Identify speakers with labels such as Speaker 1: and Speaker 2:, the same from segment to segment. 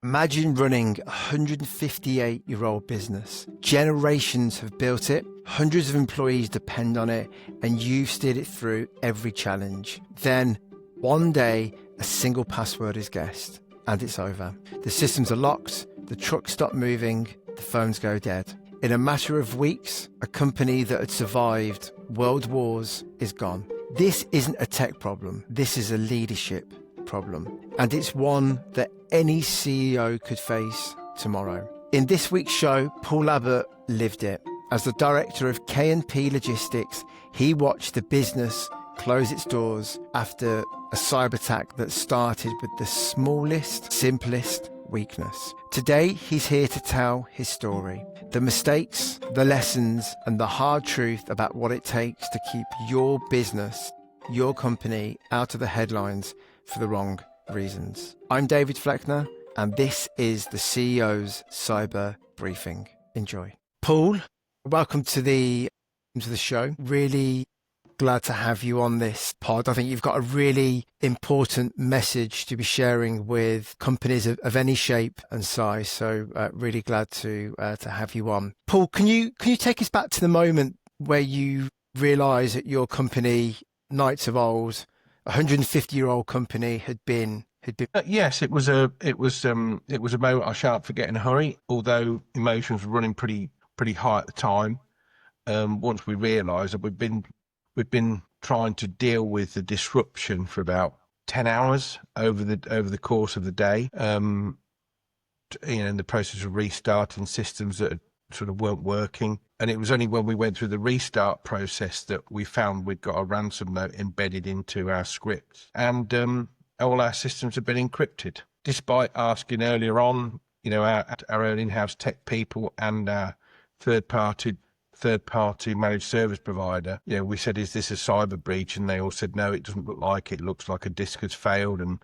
Speaker 1: Imagine running a 158-year-old business. Generations have built it, hundreds of employees depend on it, and you've steered it through every challenge. Then, one day, a single password is guessed, and it's over. The systems are locked, the trucks stop moving, the phones go dead. In a matter of weeks, a company that had survived world wars is gone. This isn't a tech problem, this is a leadership problem. And it's one that any CEO could face tomorrow. In this week's show, Paul Abbott lived it. As the director of K&P Logistics, he watched the business close its doors after a cyber attack that started with the smallest, simplest weakness. Today, he's here to tell his story. The mistakes, the lessons, and the hard truth about what it takes to keep your business, your company, out of the headlines for the wrong reasons. I'm David Fleckner, and this is the CEO's Cyber Briefing. Enjoy. Paul, welcome to the show. Really glad to have you on this pod. I think you've got a really important message to be sharing with companies of any shape and size. So really glad to have you on. Paul, can you take us back to the moment where you realised that your company, Knights of Old, a 150-year-old company, had been.
Speaker 2: Yes, it was a moment I shan't forget in a hurry. Although emotions were running pretty high at the time. Once we realised that we'd been trying to deal with the disruption for about 10 hours over the course of the day. In the process of restarting systems that sort of weren't working. And it was only when we went through the restart process that we found we'd got a ransom note embedded into our scripts. And all our systems have been encrypted. Despite asking earlier on, our own in-house tech people and our third-party managed service provider, we said, is this a cyber breach? And they all said, no, it doesn't look like it. It looks like a disk has failed and,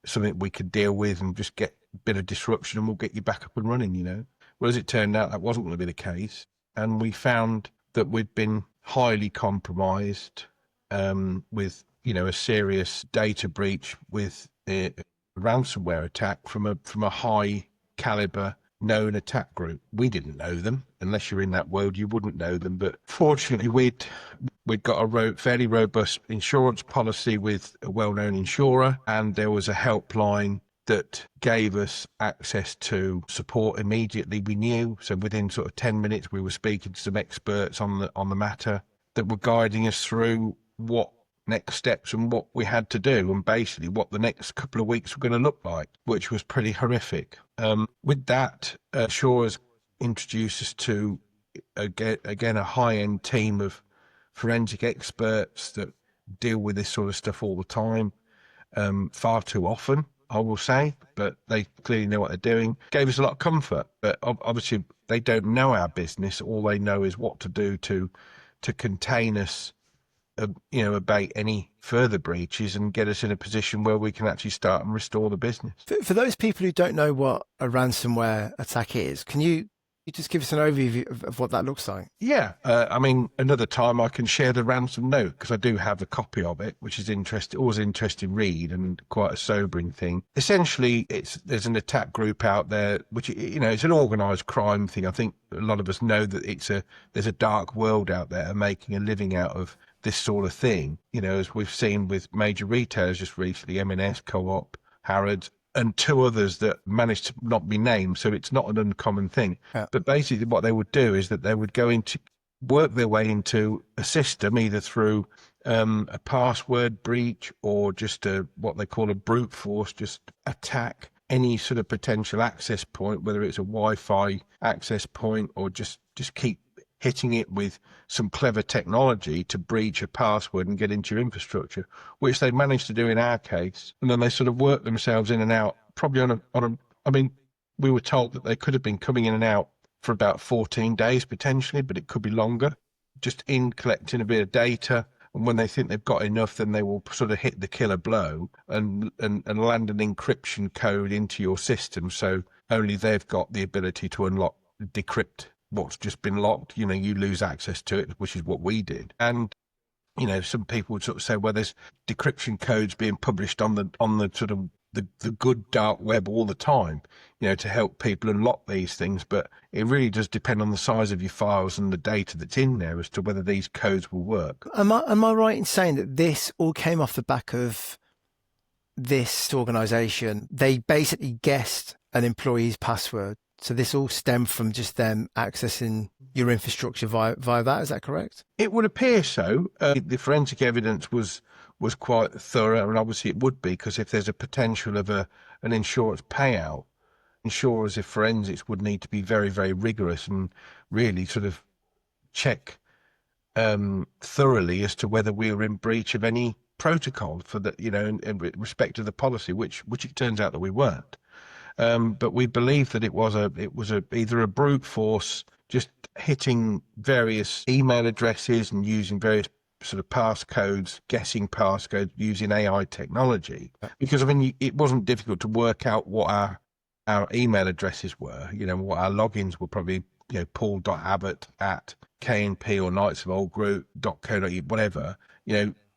Speaker 2: something we could deal with and just get a bit of disruption and we'll get you back up and running, Well, as it turned out, that wasn't going to be the case. And we found that we'd been highly compromised with, a serious data breach with a ransomware attack from a high caliber known attack group. We didn't know them. Unless you're in that world, you wouldn't know them. But fortunately, we'd got a fairly robust insurance policy with a well-known insurer, and there was a helpline that gave us access to support immediately. We knew, so within sort of 10 minutes, we were speaking to some experts on the matter that were guiding us through what next steps and what we had to do, and basically what the next couple of weeks were going to look like, which was pretty horrific. With that, insurers introduced us to again a high-end team of forensic experts that deal with this sort of stuff all the time, far too often, I will say, but they clearly know what they're doing. Gave us a lot of comfort, but obviously they don't know our business. All they know is what to do to contain us, abate any further breaches and get us in a position where we can actually start and restore the business.
Speaker 1: For those people who don't know what a ransomware attack is, can you just give us an overview of what that looks like?
Speaker 2: Yeah. Another time I can share the ransom note because I do have a copy of it, which is always interesting read and quite a sobering thing. Essentially, there's an attack group out there, which, it's an organised crime thing. I think a lot of us know that there's a dark world out there making a living out of this sort of thing, as we've seen with major retailers just recently, M&S, Co-op, Harrods, and two others that managed to not be named, so it's not an uncommon thing. Yeah. But basically what they would do is that they would work their way into a system, either through a password breach or just what they call a brute force, just attack any sort of potential access point, whether it's a Wi-Fi access point or just keep hitting it with some clever technology to breach a password and get into your infrastructure, which they managed to do in our case. And then they sort of work themselves in and out, probably we were told that they could have been coming in and out for about 14 days potentially, but it could be longer, just in collecting a bit of data. And when they think they've got enough, then they will sort of hit the killer blow and land an encryption code into your system. So only they've got the ability to decrypt what's just been locked. You lose access to it, which is what we did. And some people would sort of say, well, there's decryption codes being published on the sort of the good dark web all the time, to help people unlock these things. But it really does depend on the size of your files and the data that's in there as to whether these codes will work.
Speaker 1: Am I right in saying that this all came off the back of this organization? They basically guessed an employee's password. So this all stemmed from just them accessing your infrastructure via that. Is that correct?
Speaker 2: It would appear so. The forensic evidence was quite thorough, and obviously it would be, because if there's a potential of an insurance payout, insurers, if forensics, would need to be very, very rigorous and really sort of check thoroughly as to whether we were in breach of any protocol for that, in respect to the policy, which it turns out that we weren't. But we believe that it was either a brute force just hitting various email addresses and using various sort of passcodes, guessing passcodes using AI technology. Because it wasn't difficult to work out what our email addresses were. What our logins were, probably paul.abbott@knp or knightsofoldgroup.co.uk, whatever.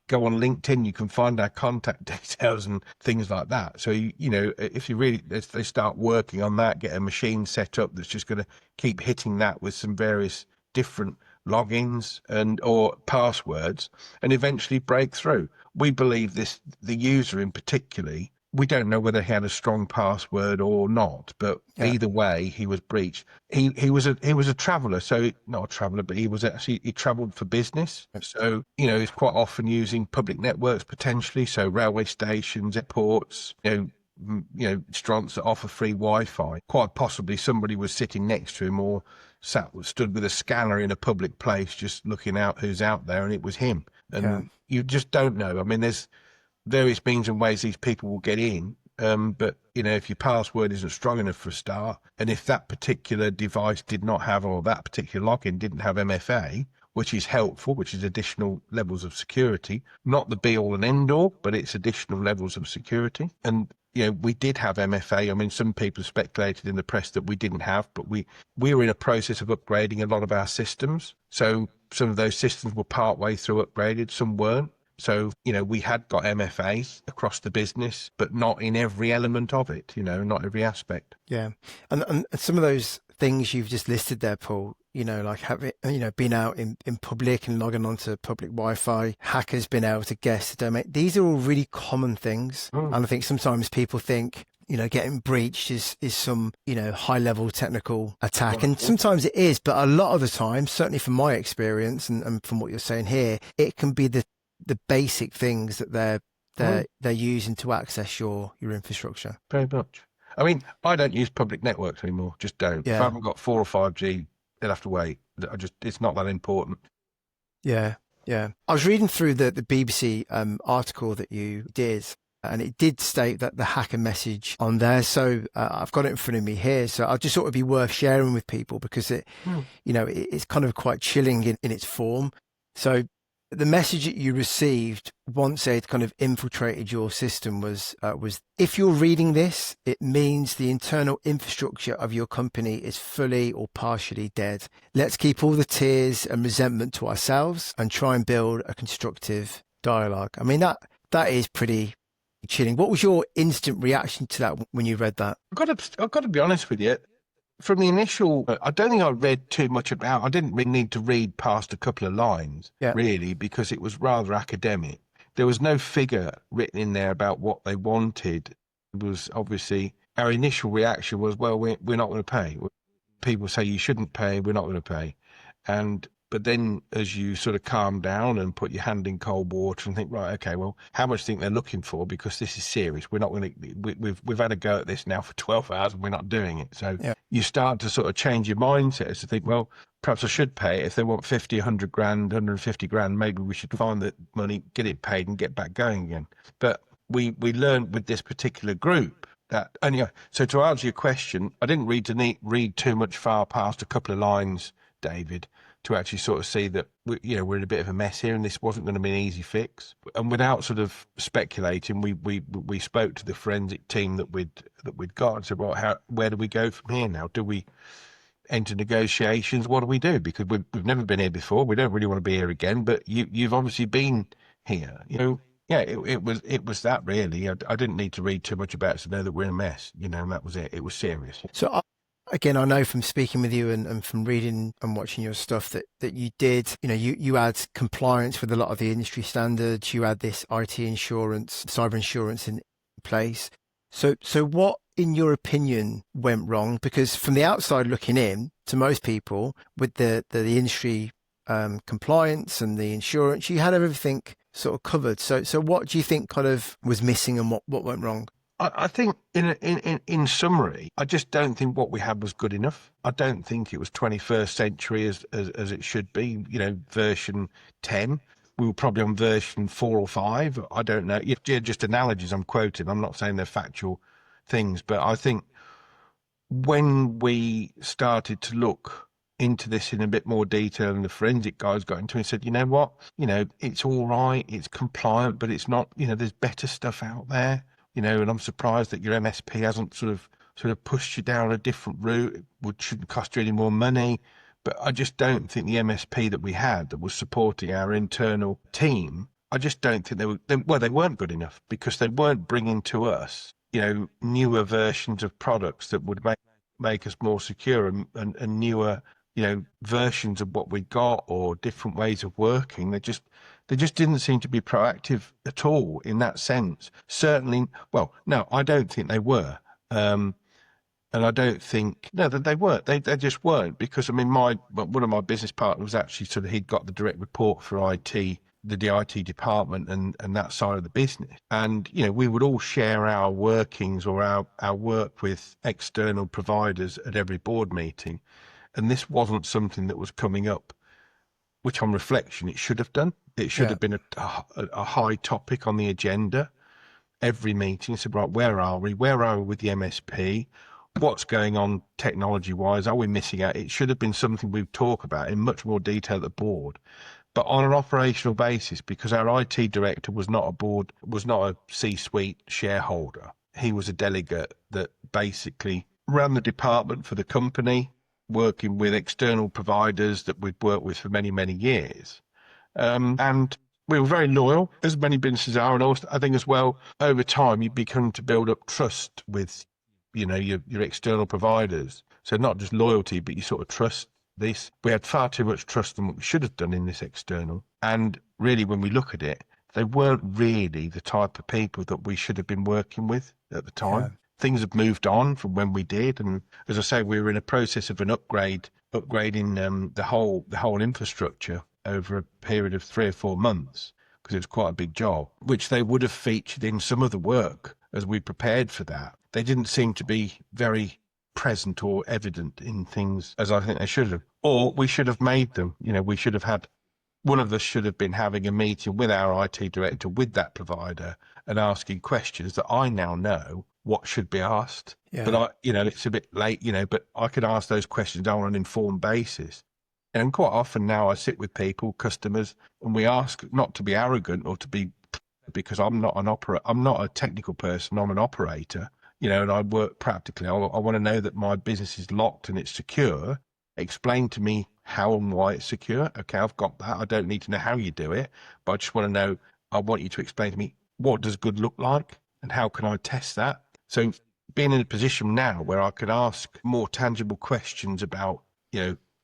Speaker 2: Go on LinkedIn, you can find our contact details and things like that. So, if they start working on that, get a machine set up that's just going to keep hitting that with some various different logins or passwords, and eventually break through. We believe the user in particularly, we don't know whether he had a strong password or not, but either way, he was breached. He was a traveller, so not a traveller, but he travelled for business. So he's quite often using public networks potentially, so railway stations, airports, restaurants that offer free Wi-Fi. Quite possibly somebody was sitting next to him or stood with a scanner in a public place, just looking out who's out there, and it was him. And you just don't know. I mean, there's various means and ways these people will get in. But, if your password isn't strong enough for a start, and if that particular device did not have, or that particular login didn't have MFA, which is helpful, which is additional levels of security, not the be all and end all, but it's additional levels of security. And, we did have MFA. I mean, some people speculated in the press that we didn't have, but we were in a process of upgrading a lot of our systems. So some of those systems were partway through upgraded, some weren't. So, we had got MFA across the business, but not in every element of it, not every aspect.
Speaker 1: Yeah. And some of those things you've just listed there, Paul, like having, been out in public and logging onto public Wi-Fi, hackers been able to guess the domain. These are all really common things. And I think sometimes people think, getting breached is some, high level technical attack. And sometimes it is, but a lot of the time, certainly from my experience and from what you're saying here, it can be the basic things that they're using to access your infrastructure.
Speaker 2: Very much. I mean, I don't use public networks anymore. Just don't. If I haven't got 4 or 5G, they'll have to wait. It's not that important.
Speaker 1: Yeah. I was reading through the BBC article that you did, and it did state that the hacker message on there. So I've got it in front of me here. So I just thought it'd be worth sharing with people, because it's kind of quite chilling in its form. So the message that you received once they'd kind of infiltrated your system was if you're reading this, it means the internal infrastructure of your company is fully or partially dead. Let's keep all the tears and resentment to ourselves and try and build a constructive dialogue. I mean, that is pretty chilling. What was your instant reaction to that when you read that?
Speaker 2: I've got to be honest with you. From the initial, I don't think I read too much about. I didn't really need to read past a couple of lines, really, because it was rather academic. There was no figure written in there about what they wanted. It was obviously our initial reaction was, well, we're not going to pay. People say you shouldn't pay. We're not going to pay, but then as you sort of calm down and put your hand in cold water and think, right, okay, well, how much do you think they're looking for? Because this is serious. We're not going to, we've had a go at this now for 12 hours and we're not doing it. So you start to sort of change your mindset to think, well, perhaps I should pay it. If they want 50, 100 grand, 150 grand, maybe we should find that money, get it paid and get back going again. But we learned with this particular group that, anyway, so to answer your question, I didn't read too much far past a couple of lines, David, to actually sort of see that we're in a bit of a mess here, and this wasn't going to be an easy fix. And without sort of speculating, we spoke to the forensic team that we'd got and said, well, where do we go from here now? Do we enter negotiations? What do we do? Because we've never been here before. We don't really want to be here again. But you've obviously been here. Yeah, it was that really. I didn't need to read too much about it to know that we're in a mess, and that was it. It was serious.
Speaker 1: So again, I know from speaking with you and from reading and watching your stuff that you did, you had compliance with a lot of the industry standards. You had this IT insurance, cyber insurance in place. So what, in your opinion, went wrong? Because from the outside looking in, to most people, with the industry compliance and the insurance, you had everything sort of covered. So what do you think kind of was missing and what went wrong?
Speaker 2: I think in summary, I just don't think what we had was good enough. I don't think it was 21st century as it should be, version 10. We were probably on version 4 or 5. I don't know. Yeah, just analogies I'm quoting. I'm not saying they're factual things, but I think when we started to look into this in a bit more detail and the forensic guys got into it and said, you know what, it's all right, it's compliant, but it's not, there's better stuff out there, and I'm surprised that your MSP hasn't sort of pushed you down a different route, which shouldn't cost you any more money. But I just don't think the MSP that we had that was supporting our internal team, I just don't think they weren't good enough, because they weren't bringing to us, newer versions of products that would make us more secure and newer, versions of what we got or different ways of working. They just didn't seem to be proactive at all in that sense. Certainly, well, no, I don't think they were. And I don't think, no, that they weren't. They just weren't, because, I mean, one of my business partners was actually he'd got the direct report for IT, the IT department and that side of the business. And, we would all share our workings or our work with external providers at every board meeting. And this wasn't something that was coming up, which on reflection, it should have done. It should have been a high topic on the agenda. Every meeting said, right, where are we? Where are we with the MSP? What's going on technology-wise? Are we missing out? It should have been something we'd talk about in much more detail at the board. But on an operational basis, because our IT director was not a C-suite shareholder. He was a delegate that basically ran the department for the company, working with external providers that we'd worked with for many, many years. And we were very loyal, as many businesses are. And also, I think as well, over time, you become to build up trust with, your external providers. So not just loyalty, but you sort of trust this. We had far too much trust than what we should have done in this external. And really, when we look at it, they weren't really the type of people that we should have been working with at the time. Yeah. Things have moved on from when we did, and as I say, we were in a process of upgrading the whole infrastructure over a period of 3 or 4 months, because it was quite a big job, which they would have featured in some of the work as we prepared for that. They didn't seem to be very present or evident in things as I think they should have, or we should have made them. We should have had, one of us should have been having a meeting with our IT director, with that provider, and asking questions that I now know what should be asked. Yeah. But it's a bit late, but I could ask those questions on an informed basis. And quite often now I sit with people, customers, and we ask not to be arrogant or to be, because I'm not a technical person, I'm an operator, and I work practically. I want to know that my business is locked and it's secure. Explain to me how and why it's secure. Okay, I've got that. I don't need to know how you do it, but I just want to know, I want you to explain to me, what does good look like and how can I test that? So being in a position now where I could ask more tangible questions about,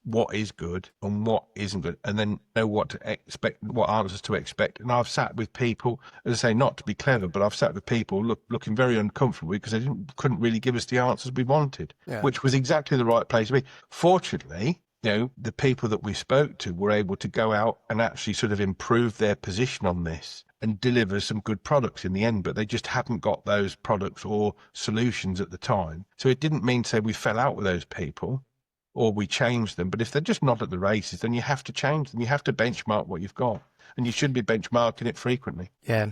Speaker 2: what is good and what isn't good, and then know what to expect, what answers to expect. And I've sat with people, as I say, not to be clever, but I've sat with people looking very uncomfortable because they couldn't really give us the answers we wanted, which was exactly the right place to be. Fortunately, the people that we spoke to were able to go out and actually sort of improve their position on this and deliver some good products in the end, but they just hadn't got those products or solutions at the time. So it didn't mean to say we fell out with those people or we changed them. But if they're just not at the races, then you have to change them. You have to benchmark what you've got, and you should be benchmarking it frequently.
Speaker 1: Yeah.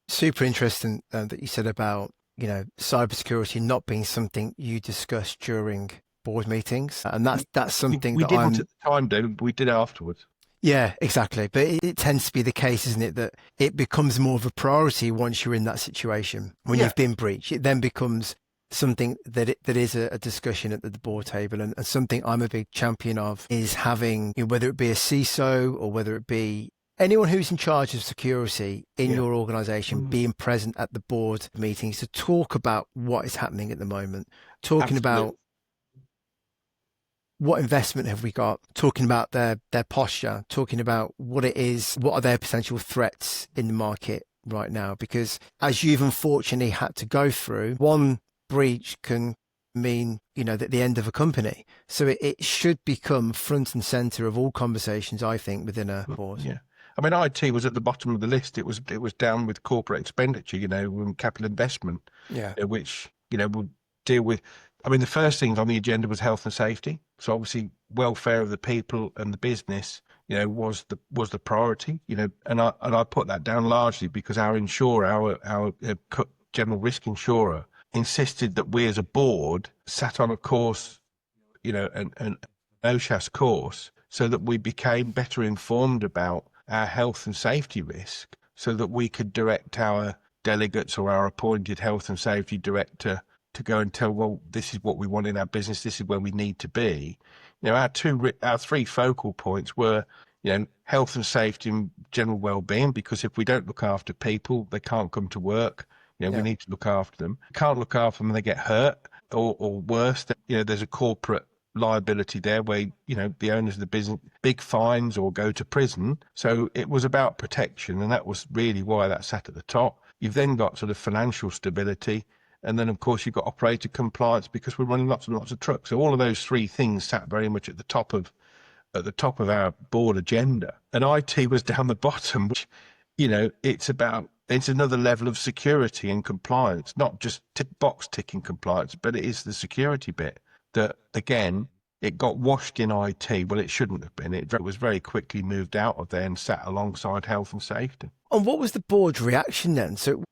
Speaker 1: Super interesting that you said about, cybersecurity not being something you discussed during board meetings. And that's something
Speaker 2: we didn't at the time, David, but we did afterwards.
Speaker 1: Yeah, exactly. But it tends to be the case, isn't it, that it becomes more of a priority once you're in that situation. When you've been breached, it then becomes something that is a discussion at the board table, and something I'm a big champion of is having, whether it be a CISO or whether it be anyone who's in charge of security in
Speaker 2: Yeah.
Speaker 1: your organization being present at the board meetings to talk about what is happening at the moment, talking
Speaker 2: Absolutely.
Speaker 1: about what investment have we got, talking about their posture, talking about what it is, what are their potential threats in the market right now. Because as you've unfortunately had to go through, one breach can mean, that the end of a company. So it should become front and center of all conversations, I think, within a board.
Speaker 2: Yeah. I mean, IT was at the bottom of the list. It was down with corporate expenditure, and capital investment,
Speaker 1: Yeah.
Speaker 2: which, would deal with. I mean, the first thing on the agenda was health and safety. So obviously, welfare of the people and the business, was the priority. And I put that down largely because our insurer, our general risk insurer, insisted that we as a board sat on a course, an OSHAS course, so that we became better informed about our health and safety risk, so that we could direct our delegates or our appointed health and safety director to go and tell, well, this is what we want in our business, this is where we need to be. Our three focal points were, health and safety and general well-being, because if we don't look after people, they can't come to work. We need to look after them. Can't look after them when they get hurt, or worse, there's a corporate liability there where, the owners of the business, big fines or go to prison. So it was about protection, and that was really why that sat at the top. You've then got sort of financial stability, and then of course you've got operator compliance, because we're running lots and lots of trucks. So all of those three things sat very much at the top of our board agenda, and IT was down the bottom, which, it's another level of security and compliance, not just box ticking compliance, but it is the security bit that, again, it got washed in IT. Well, it shouldn't have been. It was very quickly moved out of there and sat alongside health and safety.
Speaker 1: And what was the board's reaction then? So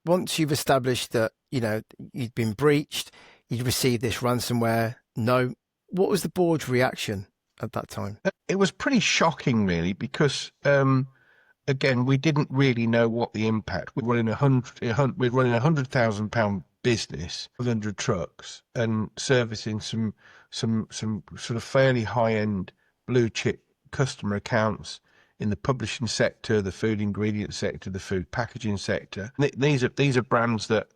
Speaker 1: once you've established that, you'd been breached, you'd received this ransomware note, what was the board's reaction at that time?
Speaker 2: It was pretty shocking, really, because, again, we didn't really know what the impact. We're running £100,000 business, 100 trucks, and servicing some sort of fairly high-end blue chip customer accounts in the publishing sector, the food ingredient sector, the food packaging sector. These are brands that,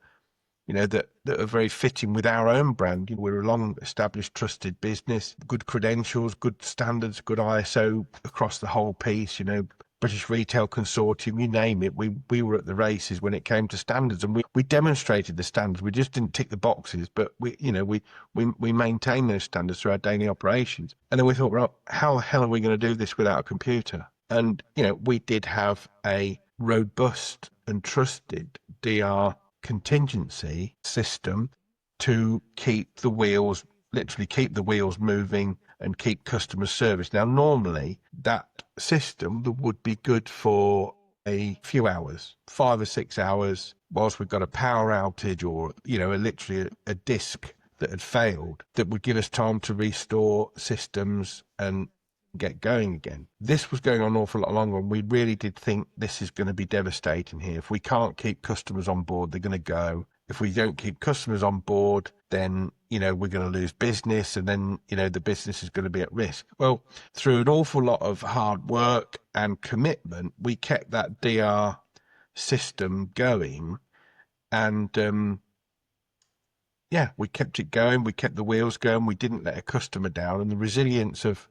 Speaker 2: that are very fitting with our own brand. We're a long-established, trusted business, good credentials, good standards, good ISO across the whole piece. British Retail Consortium, you name it. We were at the races when it came to standards, and we demonstrated the standards. We just didn't tick the boxes, but we maintained those standards through our daily operations. And then we thought, well, how the hell are we going to do this without a computer? And we did have a robust and trusted DR contingency system to literally keep the wheels moving and keep customer service. Now, normally that system would be good for a few hours, 5 or 6 hours, whilst we've got a power outage or, literally a disk that had failed, that would give us time to restore systems and get going again. This was going on an awful lot longer, and we really did think this is going to be devastating here. If we can't keep customers on board, they're going to go. If we don't keep customers on board, then, we're going to lose business, and then, the business is going to be at risk. Well, through an awful lot of hard work and commitment, we kept that DR system going, and, we kept it going. We kept the wheels going. We didn't let a customer down, and the resilience of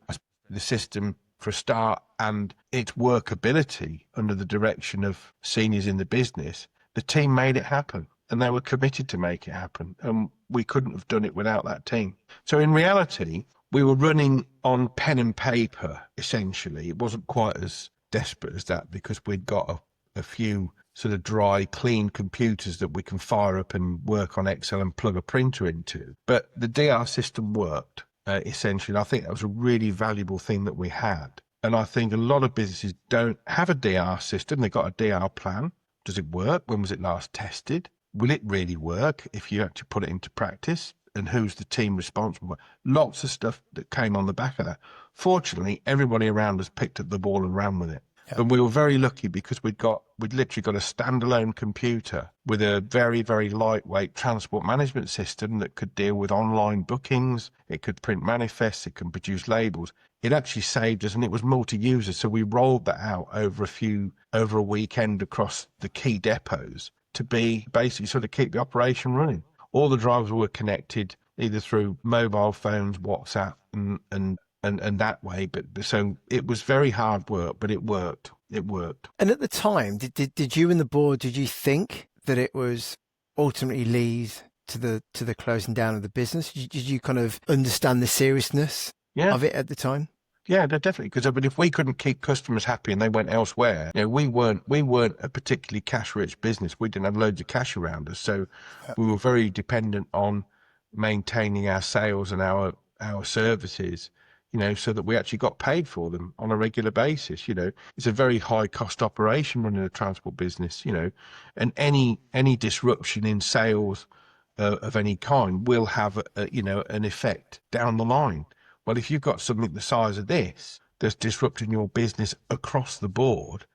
Speaker 2: the system for a start, and its workability under the direction of seniors in the business, the team made it happen, and they were committed to make it happen, and we couldn't have done it without that team. So in reality, we were running on pen and paper, essentially. It wasn't quite as desperate as that, because we'd got a few sort of dry, clean computers that we can fire up and work on Excel and plug a printer into. But the DR system worked. Essentially, I think that was a really valuable thing that we had. And I think a lot of businesses don't have a DR system. They've got a DR plan. Does it work? When was it last tested? Will it really work if you actually put it into practice? And who's the team responsible? Lots of stuff that came on the back of that. Fortunately, everybody around us picked up the ball and ran with it.
Speaker 1: Yeah.
Speaker 2: And we were very lucky because we'd literally got a standalone computer with a very, very lightweight transport management system that could deal with online bookings. It could print manifests. It could produce labels. It actually saved us, and it was multi-user. So we rolled that out over a weekend across the key depots to be basically sort of keep the operation running. All the drivers were connected either through mobile phones, WhatsApp, and that way. But so it was very hard work, but it worked. It worked.
Speaker 1: And at the time, did you and the board, did you think that it was ultimately lead to the closing down of the business? Did you kind of understand the seriousness of it at the time?
Speaker 2: Yeah, definitely. Because I mean, if we couldn't keep customers happy and they went elsewhere, we weren't a particularly cash-rich business. We didn't have loads of cash around us, so we were very dependent on maintaining our sales and our services. So that we actually got paid for them on a regular basis. It's a very high cost operation running a transport business. And any disruption in sales of any kind will have an effect down the line. Well, if you've got something the size of this that's disrupting your business across the board,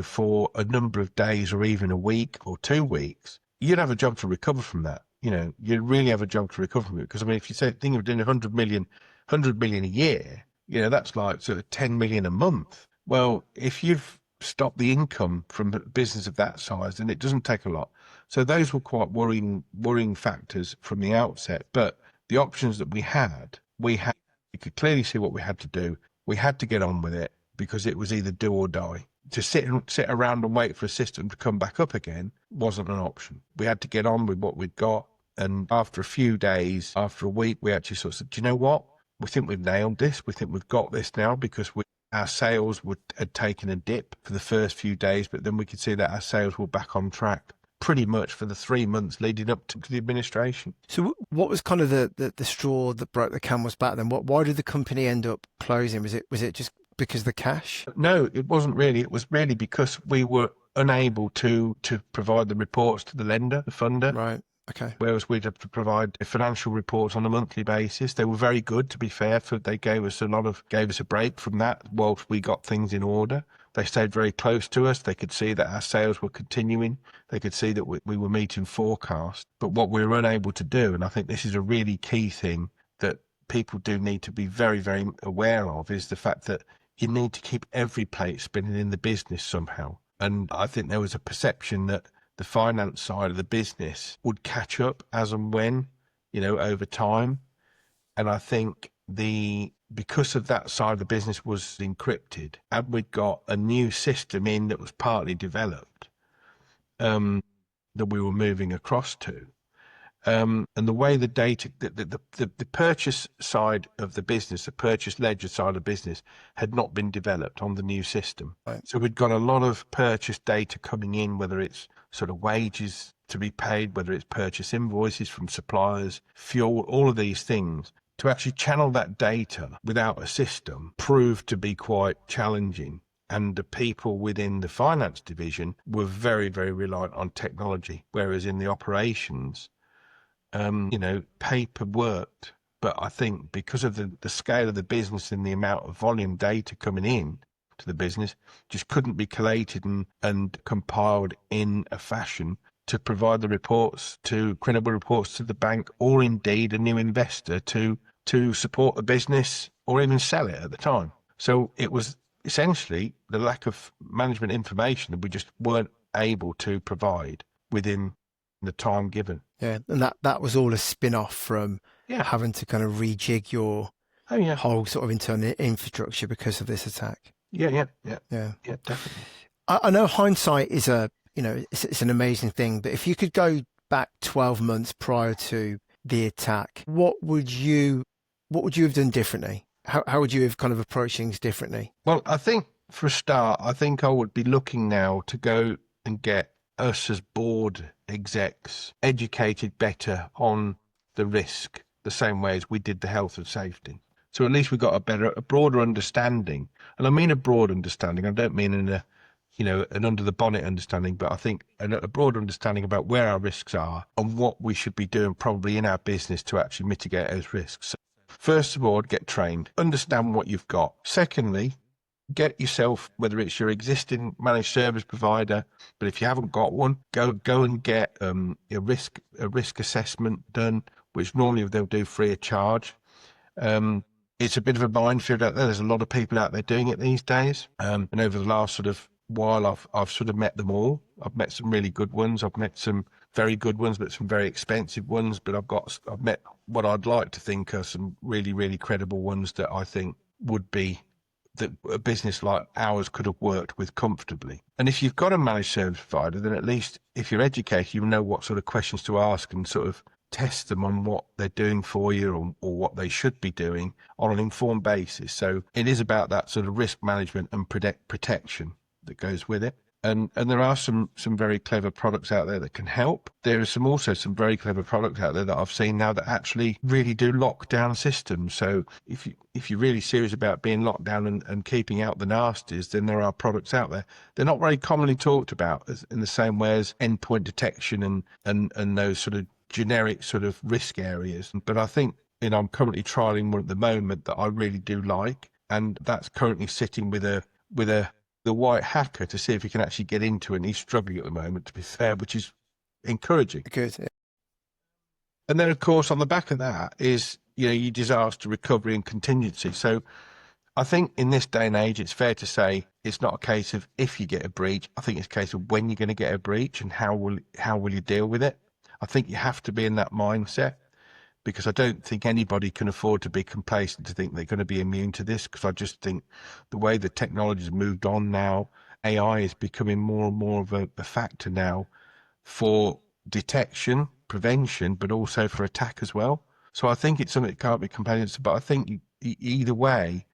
Speaker 2: for a number of days or even a week or 2 weeks, you'd have a job to recover from that. You'd really have a job to recover from it. Because I mean, if you think of doing 100 million a year, that's like sort of 10 million a month. Well, if you've stopped the income from a business of that size, then it doesn't take a lot. So those were quite worrying factors from the outset. But the options that we had, you could clearly see what we had to do. We had to get on with it because it was either do or die. To sit around and wait for a system to come back up again wasn't an option. We had to get on with what we'd got. And after a few days, after a week, we actually sort of said, do you know what? We think we've nailed this. We think we've got this now because our sales had taken a dip for the first few days, but then we could see that our sales were back on track pretty much for the 3 months leading up to the administration.
Speaker 1: So what was kind of the straw that broke the camel's back then? Why did the company end up closing? Was it just because of the cash?
Speaker 2: No, it wasn't really. It was really because we were unable to provide the reports to the lender, the funder.
Speaker 1: Right. Okay.
Speaker 2: Whereas we'd have to provide financial reports on a monthly basis. They were very good, to be fair. They gave us a break from that whilst we got things in order. They stayed very close to us. They could see that our sales were continuing. They could see that we were meeting forecast. But what we were unable to do, and I think this is a really key thing that people do need to be very, very aware of, is the fact that you need to keep every plate spinning in the business somehow. And I think there was a perception that the finance side of the business would catch up as and when, over time. And I think because of that side of the business was encrypted, and we'd got a new system in that was partly developed, that we were moving across to. And the way the data, the purchase side of the business, the purchase ledger side of the business had not been developed on the new system.
Speaker 1: Right.
Speaker 2: So we'd got a lot of purchase data coming in, whether it's sort of wages to be paid, whether it's purchase invoices from suppliers, fuel, all of these things. To actually channel that data without a system proved to be quite challenging. And the people within the finance division were very, very reliant on technology, whereas in the operations, paper worked. But I think because of the scale of the business and the amount of volume data coming in to the business, just couldn't be collated and compiled in a fashion to provide the reports, credible reports to the bank, or indeed a new investor to support the business or even sell it at the time. So it was essentially the lack of management information that we just weren't able to provide within the time given.
Speaker 1: Yeah, and that was all a spin-off from having to kind of rejig your whole sort of internal infrastructure because of this attack.
Speaker 2: Yeah, definitely.
Speaker 1: I know hindsight is it's an amazing thing, but if you could go back 12 months prior to the attack, what would you have done differently? How would you have kind of approached things differently?
Speaker 2: Well, I think for a start, I would be looking now to go and get us as board execs educated better on the risk, the same way as we did the health and safety. So at least we got a broader understanding. And I mean a broad understanding. I don't mean an under the bonnet understanding, but I think a broad understanding about where our risks are and what we should be doing probably in our business to actually mitigate those risks. So first of all, get trained, understand what you've got. Secondly, get yourself, whether it's your existing managed service provider, but if you haven't got one, go and get a risk assessment done, which normally they'll do free of charge. It's a bit of a minefield out there. There's a lot of people out there doing it these days. And over the last sort of while, I've sort of met them all. I've met some really good ones. I've met some very good ones, but some very expensive ones. But I've met what I'd like to think are some really, really credible ones that I think would be that a business like ours could have worked with comfortably. And if you've got a managed service provider, then at least if you're educated, you know what sort of questions to ask and sort of test them on what they're doing for you or what they should be doing on an informed basis. So it is about that sort of risk management and protection that goes with it. And there are some very clever products out there that can help. There are also some very clever products out there that I've seen now that actually really do lock down systems. So if you're really serious about being locked down and keeping out the nasties, then there are products out there. They're not very commonly talked about in the same way as endpoint detection and those sort of generic sort of risk areas. But I think, I'm currently trialing one at the moment that I really do like, and that's currently sitting with the white hacker to see if he can actually get into it. And he's struggling at the moment, to be fair, which is encouraging.
Speaker 1: Good.
Speaker 2: And then, of course, on the back of that is, your disaster recovery and contingency. So I think in this day and age, it's fair to say it's not a case of if you get a breach. I think it's a case of when you're going to get a breach and how will you deal with it. I think you have to be in that mindset, because I don't think anybody can afford to be complacent to think they're going to be immune to this, because I just think the way the technology has moved on now, AI is becoming more and more of a factor now for detection, prevention, but also for attack as well. So I think it's something that can't be complacent, but I think either way,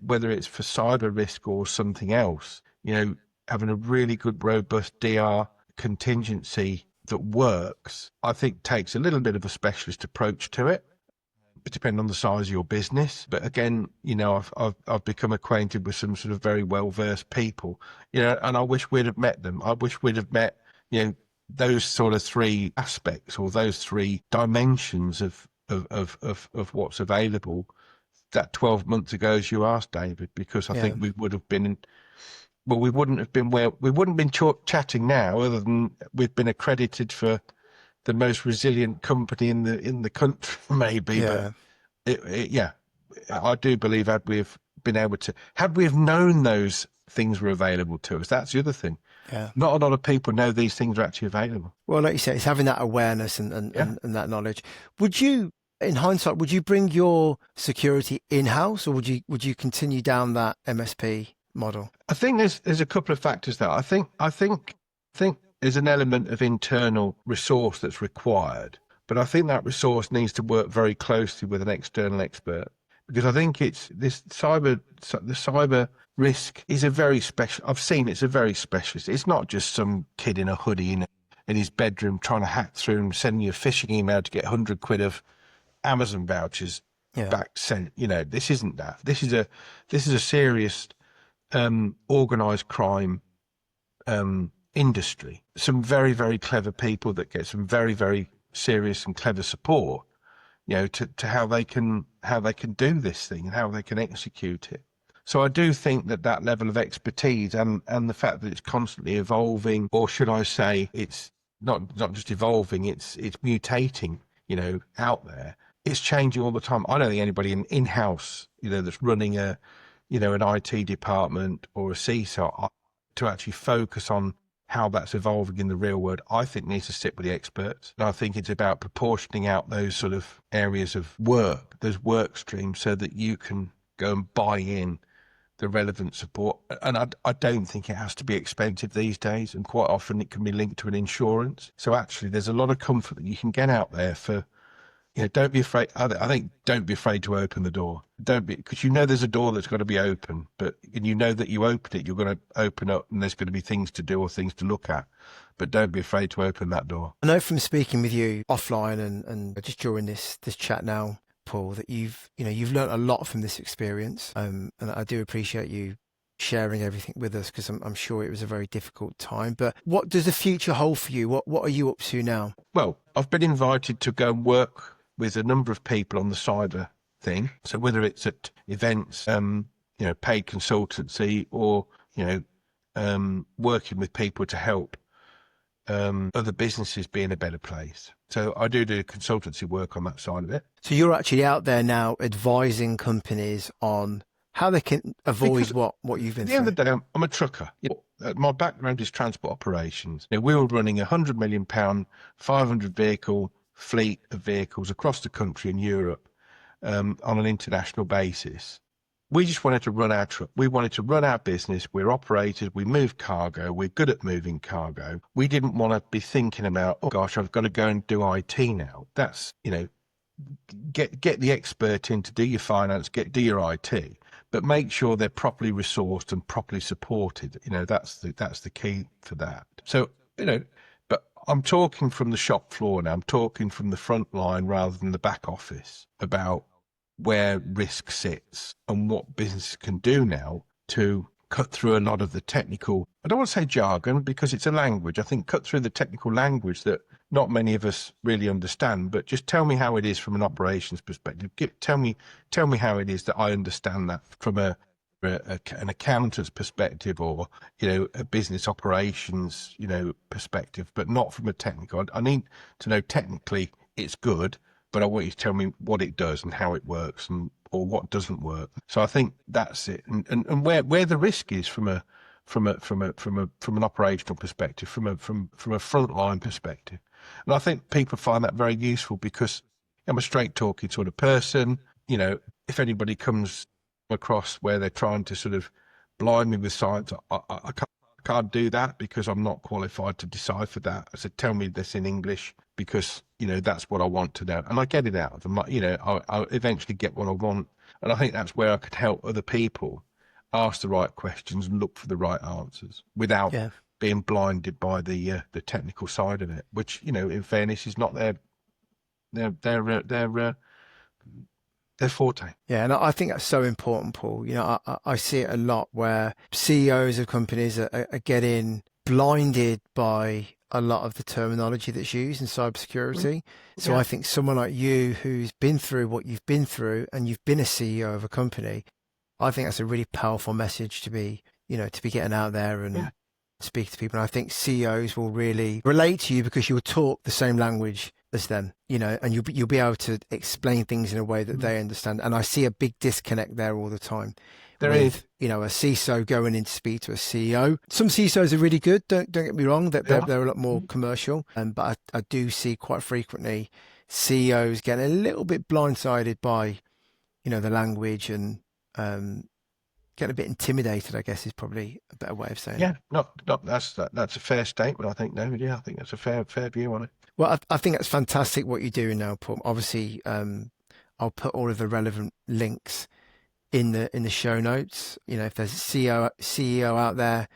Speaker 2: whether it's for cyber risk or something else, having a really good, robust DR contingency that works, I think takes a little bit of a specialist approach to it. It depends on the size of your business. But again, I've become acquainted with some sort of very well-versed people, and I wish we'd have met them. I wish we'd have met, those sort of three aspects or those three dimensions of what's available that 12 months ago, as you asked, David, because I think we would have been we wouldn't have been chatting now, other than we've been accredited for the most resilient company in the country, maybe.
Speaker 1: Yeah.
Speaker 2: But I do believe had we have known those things were available to us. That's the other thing.
Speaker 1: Yeah.
Speaker 2: Not a lot of people know these things are actually available.
Speaker 1: Well, like you said, it's having that awareness and that knowledge. Would you, in hindsight, would you bring your security in-house, or would you continue down that MSP model?
Speaker 2: I think there's a couple of factors there. I think there's an element of internal resource that's required, but I think that resource needs to work very closely with an external expert, because I think the cyber risk is a very special. I've seen it's a very specialist. It's not just some kid in a hoodie in his bedroom trying to hack through and sending you a phishing email to get 100 quid of Amazon vouchers back sent. This isn't that. This is a serious organized crime industry. Some very, very clever people that get some very, very serious and clever support, to how they can do this thing and how they can execute it. So I do think that level of expertise and the fact that it's constantly evolving, or should I say it's not just evolving, it's mutating, out there. It's changing all the time. I don't think anybody in-house, that's running an IT department or a CISO to actually focus on how that's evolving in the real world, I think needs to sit with the experts. And I think it's about proportioning out those sort of areas of work, those work streams, so that you can go and buy in the relevant support. And I don't think it has to be expensive these days. And quite often it can be linked to an insurance. So actually there's a lot of comfort that you can get out there for, don't be afraid. I think don't be afraid to open the door. Because there's a door that's got to be open, and that you open it, you're going to open up and there's going to be things to do or things to look at. But don't be afraid to open that door.
Speaker 1: I know from speaking with you offline and just during this chat now, Paul, that you've learned a lot from this experience. And I do appreciate you sharing everything with us, because I'm sure it was a very difficult time. But what does the future hold for you? What are you up to now?
Speaker 2: Well, I've been invited to go and work with a number of people on the cyber thing. So whether it's at events, paid consultancy or, working with people to help other businesses be in a better place. So I do consultancy work on that side of it.
Speaker 1: So you're actually out there now advising companies on how they can avoid what you've been
Speaker 2: At the
Speaker 1: through.
Speaker 2: end of the day, I'm a trucker. My background is transport operations. We were running £100 million, 500 vehicle fleet of vehicles across the country in Europe on an international basis. We just wanted to run our truck. We wanted to run our business. We're operators. We move cargo. We're good at moving cargo. We didn't want to be thinking about, oh gosh, I've got to go and do IT now. That's, get the expert in to do your finance, do your IT, but make sure they're properly resourced and properly supported. That's the key for that. So, but I'm talking from the shop floor now. I'm talking from the front line rather than the back office about where risk sits and what business can do now to cut through a lot of the technical, I don't want to say jargon because it's a language. I think cut through the technical language that not many of us really understand, but just tell me how it is from an operations perspective. Tell me how it is that I understand that from an accountant's perspective or, a business operations, perspective, but not from a technical. I need to know technically it's good, but I want you to tell me what it does and how it works or what doesn't work. So I think that's it. And where the risk is from an operational perspective, from a frontline perspective. And I think people find that very useful because I'm a straight talking sort of person. If anybody comes across where they're trying to sort of blind me with science, I can't do that because I'm not qualified to decipher that. I said, tell me this in English because, that's what I want to know. And I get it out of them. I'll eventually get what I want. And I think that's where I could help other people ask the right questions and look for the right answers without being blinded by the technical side of it, which, in fairness, is not their forte.
Speaker 1: Yeah, and I think that's so important, Paul. I see it a lot where CEOs of companies are getting blinded by a lot of the terminology that's used in cybersecurity. So I think someone like you who's been through what you've been through and you've been a CEO of a company, I think that's a really powerful message to be getting out there and speak to people. And I think CEOs will really relate to you because you'll talk the same language as them, and you'll be able to explain things in a way that they understand. And I see a big disconnect there all the time.
Speaker 2: There is,
Speaker 1: a CISO going in to speak to a CEO. Some CISOs are really good. Don't get me wrong. They're a lot more commercial. But I do see quite frequently CEOs getting a little bit blindsided by, the language and getting a bit intimidated, I guess is probably a better way of saying it.
Speaker 2: Yeah, that's a fair statement, I think, David. Yeah, I think that's a fair view on it.
Speaker 1: Well, I think that's fantastic what you're doing now, Paul. Obviously, I'll put all of the relevant links in the show notes. If there's a CEO out there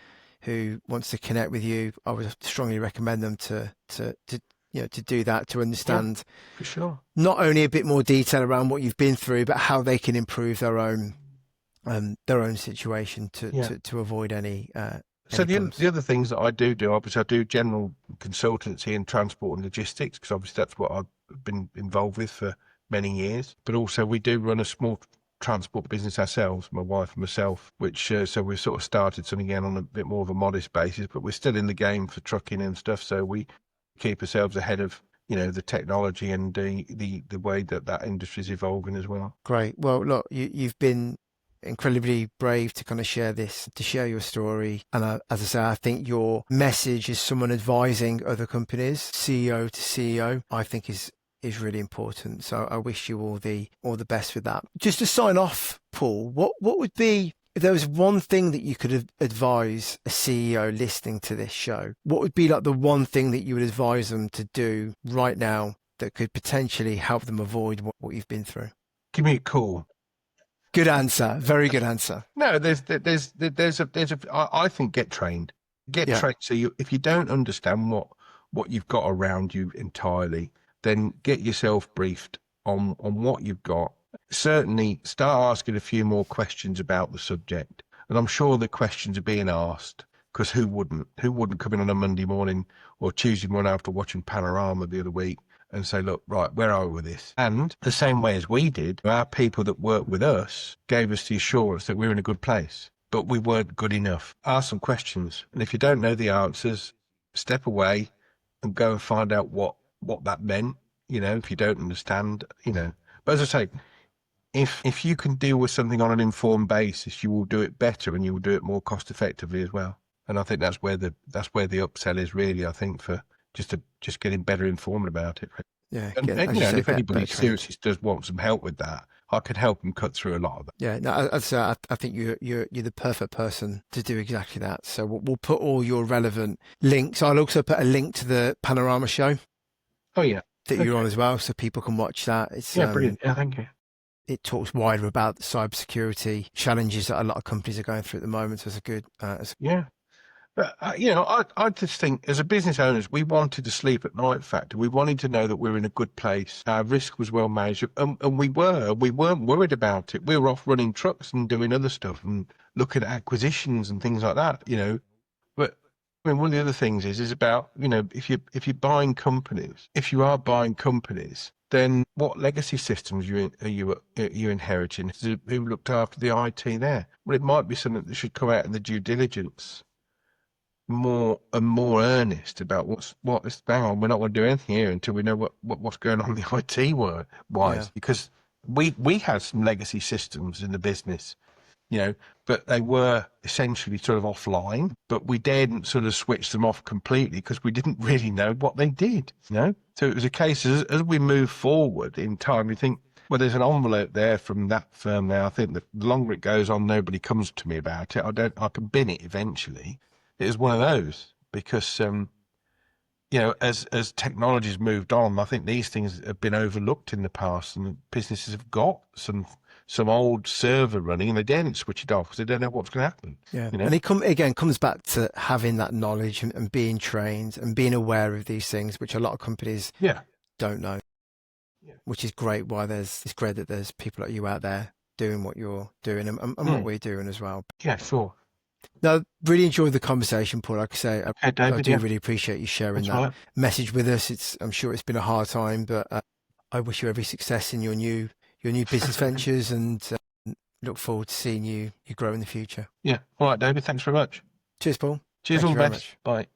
Speaker 1: who wants to connect with you, I would strongly recommend them to do that, to understand
Speaker 2: for sure,
Speaker 1: not only a bit more detail around what you've been through, but how they can improve their own situation to avoid any.
Speaker 2: So the other things that I do, obviously I do general consultancy in transport and logistics, because obviously that's what I've been involved with for many years. But also we do run a small transport business ourselves, my wife and myself, which so we've sort of started something again on a bit more of a modest basis, but we're still in the game for trucking and stuff. So we keep ourselves ahead of the technology and the way that industry is evolving as well.
Speaker 1: Great. Well, look, you've been incredibly brave to kind of share your story. And as I say, I think your message as someone advising other companies, CEO to CEO, I think is really important. So I wish you all the best with that. Just to sign off, Paul, what would be, if there was one thing that you could advise a CEO listening to this show, what would be like the one thing that you would advise them to do right now that could potentially help them avoid what you've been through?
Speaker 2: Give me a call.
Speaker 1: Good answer. Very good answer.
Speaker 2: No, I think get trained. Trained. So if you don't understand what you've got around you entirely, then get yourself briefed on what you've got. Certainly start asking a few more questions about the subject. And I'm sure the questions are being asked, because who wouldn't come in on a Monday morning or Tuesday morning after watching Panorama the other week and say, look, right, where are we with this? And the same way as we did, our people that work with us gave us the assurance that we're in a good place, but we weren't good enough. Ask some questions. And if you don't know the answers, step away and go and find out what that meant, if you don't understand, But as I say, if you can deal with something on an informed basis, you will do it better and you will do it more cost effectively as well. And I think that's where the upsell is really, I think, for just getting better informed about it.
Speaker 1: Yeah.
Speaker 2: And if anybody seriously does want some help with that, I can help them cut through a lot of that.
Speaker 1: Yeah, no, I think you're the perfect person to do exactly that. So we'll put all your relevant links. I'll also put a link to the Panorama show.
Speaker 2: Oh yeah,
Speaker 1: that you're on as well, so people can watch that. It's
Speaker 2: brilliant. Yeah, thank you.
Speaker 1: It talks wider about the cybersecurity challenges that a lot of companies are going through at the moment. So it's a good.
Speaker 2: Yeah. But, I just think as a business owners, we wanted to sleep at night factor. We wanted to know that we're in a good place. Our risk was well managed. And we weren't worried about it. We were off running trucks and doing other stuff and looking at acquisitions and things like that, But I mean, one of the other things is about, if you're buying companies, then what legacy systems are you inheriting? Who looked after the IT there? Well, it might be something that should come out in the due diligence more earnest about hang on, we're not going to do anything here until we know what's going on the IT wise, because we had some legacy systems in the business, but they were essentially sort of offline, but we didn't sort of switch them off completely because we didn't really know what they did, So it was a case as we move forward in time, we think, well, there's an envelope there from that firm now. I think that the longer it goes on, nobody comes to me about it. I can bin it eventually. It was one of those because, as technology's moved on, I think these things have been overlooked in the past, and businesses have got some old server running and they daren't switch it off because they don't know what's going to happen.
Speaker 1: Yeah, and it comes back to having that knowledge and being trained and being aware of these things, which a lot of companies don't know. Yeah. Which is great. It's great that there's people like you out there doing what you're doing and what we're doing as well.
Speaker 2: Yeah, sure.
Speaker 1: No, really enjoyed the conversation, Paul. Like I say,
Speaker 2: David,
Speaker 1: I do really appreciate you sharing that message with us. I'm sure it's been a hard time, but I wish you every success in your new business ventures, and look forward to seeing you grow in the future.
Speaker 2: Yeah. All right, David. Thanks very much.
Speaker 1: Cheers, Paul.
Speaker 2: Cheers, all the best. Bye.